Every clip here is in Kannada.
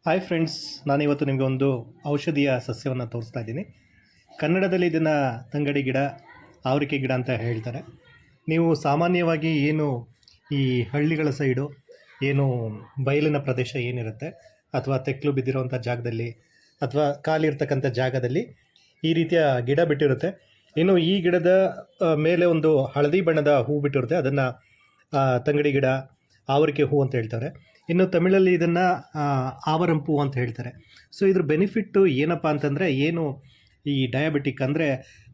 ಹಾಯ್ ಫ್ರೆಂಡ್ಸ್, ನಾನಿವತ್ತು ನಿಮಗೆ ಒಂದು ಔಷಧಿಯ ಸಸ್ಯವನ್ನು ತೋರಿಸ್ತಾ ಇದ್ದೀನಿ. ಕನ್ನಡದಲ್ಲಿ ಇದನ್ನು ತಂಗಡಿ ಗಿಡ, ಆವರಿಕೆ ಗಿಡ ಅಂತ ಹೇಳ್ತಾರೆ. ನೀವು ಸಾಮಾನ್ಯವಾಗಿ ಏನು ಈ ಹಳ್ಳಿಗಳ ಸೈಡು ಏನು ಬಯಲಿನ ಪ್ರದೇಶ ಏನಿರುತ್ತೆ ಅಥವಾ ತೆಕ್ಕಲು ಬಿದ್ದಿರೋವಂಥ ಜಾಗದಲ್ಲಿ ಅಥವಾ ಖಾಲಿ ಇರ್ತಕ್ಕಂಥ ಜಾಗದಲ್ಲಿ ಈ ರೀತಿಯ ಗಿಡ ಬಿಟ್ಟಿರುತ್ತೆ. ಇನ್ನು ಈ ಗಿಡದ ಮೇಲೆ ಒಂದು ಹಳದಿ ಬಣ್ಣದ ಹೂ ಬಿಟ್ಟಿರುತ್ತೆ. ಅದನ್ನು ತಂಗಡಿ ಗಿಡ, ಆವರಿಕೆ ಹೂ ಅಂತ ಹೇಳ್ತಾರೆ. ಇನ್ನು ತಮಿಳಲ್ಲಿ ಇದನ್ನು ಆವರಂಪು ಅಂತ ಹೇಳ್ತಾರೆ. ಸೊ ಇದ್ರ ಬೆನಿಫಿಟ್ಟು ಏನಪ್ಪ ಅಂತಂದರೆ, ಏನು ಈ ಡಯಾಬಿಟಿಕ್ ಅಂದರೆ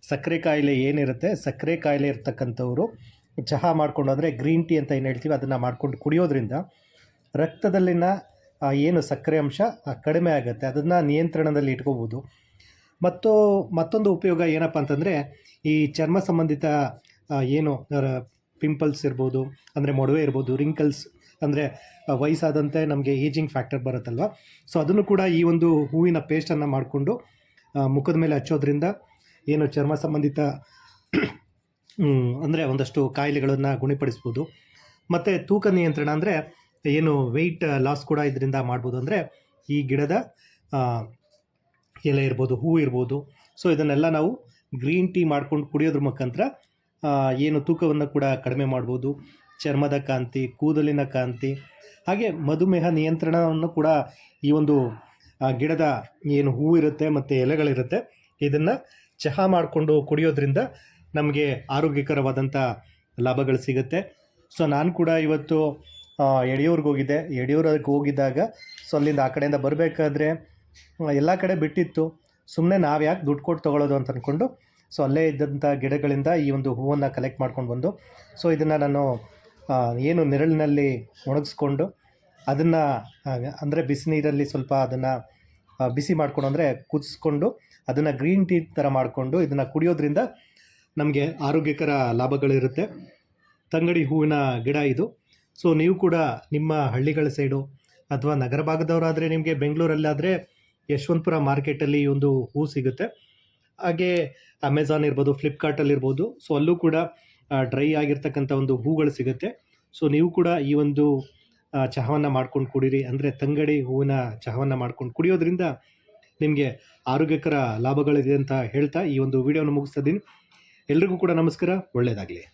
ಸಕ್ಕರೆ ಕಾಯಿಲೆ ಏನಿರುತ್ತೆ, ಸಕ್ಕರೆ ಕಾಯಿಲೆ ಇರ್ತಕ್ಕಂಥವ್ರು ಚಹಾ ಮಾಡ್ಕೊಂಡು ಅಂದರೆ ಗ್ರೀನ್ ಟೀ ಅಂತ ಏನು ಹೇಳ್ತೀವಿ ಅದನ್ನು ಮಾಡ್ಕೊಂಡು ಕುಡಿಯೋದ್ರಿಂದ ರಕ್ತದಲ್ಲಿನ ಏನು ಸಕ್ಕರೆ ಅಂಶ ಕಡಿಮೆ ಆಗುತ್ತೆ, ಅದನ್ನು ನಿಯಂತ್ರಣದಲ್ಲಿ ಇಟ್ಕೋಬೋದು. ಮತ್ತೊಂದು ಉಪಯೋಗ ಏನಪ್ಪ ಅಂತಂದರೆ, ಈ ಚರ್ಮ ಸಂಬಂಧಿತ ಏನು ಪಿಂಪಲ್ಸ್ ಇರ್ಬೋದು, ಅಂದರೆ ಮೊಡವೆ ಇರ್ಬೋದು, ರಿಂಕಲ್ಸ್ ಅಂದರೆ ವಯಸ್ಸಾದಂತೆ ನಮಗೆ ಏಜಿಂಗ್ ಫ್ಯಾಕ್ಟರ್ ಬರುತ್ತಲ್ವ, ಸೊ ಅದನ್ನು ಕೂಡ ಈ ಒಂದು ಹೂವಿನ ಪೇಸ್ಟನ್ನು ಮಾಡಿಕೊಂಡು ಮುಖದ ಮೇಲೆ ಹಚ್ಚೋದ್ರಿಂದ ಏನು ಚರ್ಮ ಸಂಬಂಧಿತ ಅಂದರೆ ಒಂದಷ್ಟು ಕಾಯಿಲೆಗಳನ್ನು ಗುಣಪಡಿಸ್ಬೋದು. ಮತ್ತು ತೂಕ ನಿಯಂತ್ರಣ ಅಂದರೆ ಏನು ವೆಯ್ಟ್ ಲಾಸ್ ಕೂಡ ಇದರಿಂದ ಮಾಡ್ಬೋದು. ಅಂದರೆ ಈ ಗಿಡದ ಎಲೆ ಇರ್ಬೋದು, ಹೂ ಇರ್ಬೋದು, ಸೊ ಇದನ್ನೆಲ್ಲ ನಾವು ಗ್ರೀನ್ ಟೀ ಮಾಡ್ಕೊಂಡು ಕುಡಿಯೋದ್ರ ಮುಖಾಂತರ ಏನು ತೂಕವನ್ನು ಕೂಡ ಕಡಿಮೆ ಮಾಡ್ಬೋದು. ಚರ್ಮದ ಕಾಂತಿ, ಕೂದಲಿನ ಕಾಂತಿ, ಹಾಗೆ ಮಧುಮೇಹ ನಿಯಂತ್ರಣವನ್ನು ಕೂಡ ಈ ಒಂದು ಗಿಡದ ಏನು ಹೂ ಇರುತ್ತೆ ಮತ್ತು ಎಲೆಗಳಿರುತ್ತೆ ಇದನ್ನು ಚಹಾ ಮಾಡಿಕೊಂಡು ಕುಡಿಯೋದ್ರಿಂದ ನಮಗೆ ಆರೋಗ್ಯಕರವಾದಂಥ ಲಾಭಗಳು ಸಿಗುತ್ತೆ. ಸೊ ನಾನು ಕೂಡ ಇವತ್ತು ಯಡಿಯೂರಿಗೆ ಹೋಗಿದ್ದೆ. ಯಡಿಯೂರಿಗೆ ಹೋಗಿದ್ದಾಗ ಸೊ ಅಲ್ಲಿಂದ ಆ ಕಡೆಯಿಂದ ಬರಬೇಕಾದ್ರೆ ಎಲ್ಲ ಕಡೆ ಬಿಟ್ಟಿತ್ತು. ಸುಮ್ಮನೆ ನಾವು ಯಾಕೆ ದುಡ್ಡು ಕೊಟ್ಟು ತೊಗೊಳ್ಳೋದು ಅಂತ ಅಂದ್ಕೊಂಡು ಸೊ ಅಲ್ಲೇ ಇದ್ದಂಥ ಗಿಡಗಳಿಂದ ಈ ಒಂದು ಹೂವನ್ನು ಕಲೆಕ್ಟ್ ಮಾಡ್ಕೊಂಡು ಬಂದು ಸೊ ಇದನ್ನು ನಾನು ಏನು ನೆರಳಿನಲ್ಲಿ ಒಣಗಿಸ್ಕೊಂಡು ಅದನ್ನು ಅಂದರೆ ಬಿಸಿ ನೀರಲ್ಲಿ ಸ್ವಲ್ಪ ಅದನ್ನು ಬಿಸಿ ಮಾಡಿಕೊಂಡು ಅಂದರೆ ಕುದಿಸ್ಕೊಂಡು ಅದನ್ನು ಗ್ರೀನ್ ಟೀ ಥರ ಮಾಡಿಕೊಂಡು ಇದನ್ನು ಕುಡಿಯೋದ್ರಿಂದ ನಮಗೆ ಆರೋಗ್ಯಕರ ಲಾಭಗಳಿರುತ್ತೆ. ತಂಗಡಿ ಹೂವಿನ ಗಿಡ ಇದು. ಸೊ ನೀವು ಕೂಡ ನಿಮ್ಮ ಹಳ್ಳಿಗಳ ಸೈಡು ಅಥವಾ ನಗರ ಭಾಗದವರಾದರೆ ನಿಮಗೆ ಬೆಂಗಳೂರಲ್ಲಾದರೆ ಯಶವಂತಪುರ ಮಾರ್ಕೆಟಲ್ಲಿ ಈ ಒಂದು ಹೂ ಸಿಗುತ್ತೆ. ಹಾಗೆ ಅಮೆಝಾನ್ ಇರ್ಬೋದು, ಫ್ಲಿಪ್ಕಾರ್ಟಲ್ಲಿರ್ಬೋದು, ಸೊ ಅಲ್ಲೂ ಕೂಡ ಡ್ರೈ ಆಗಿರ್ತಕ್ಕಂಥ ಒಂದು ಹೂಗಳು ಸಿಗುತ್ತೆ. ಸೊ ನೀವು ಕೂಡ ಈ ಒಂದು ಚಹಾವನ್ನು ಮಾಡ್ಕೊಂಡು ಕುಡೀರಿ. ಅಂದರೆ ತಂಗಡಿ ಹೂವಿನ ಚಹಾವನ್ನು ಮಾಡ್ಕೊಂಡು ಕುಡಿಯೋದ್ರಿಂದ ನಿಮಗೆ ಆರೋಗ್ಯಕರ ಲಾಭಗಳಿದೆ ಅಂತ ಹೇಳ್ತಾ ಈ ಒಂದು ವಿಡಿಯೋನ ಮುಗಿಸ್ತಾ ಇದ್ದೀನಿ. ಎಲ್ರಿಗೂ ಕೂಡ ನಮಸ್ಕಾರ, ಒಳ್ಳೆಯದಾಗಲಿ.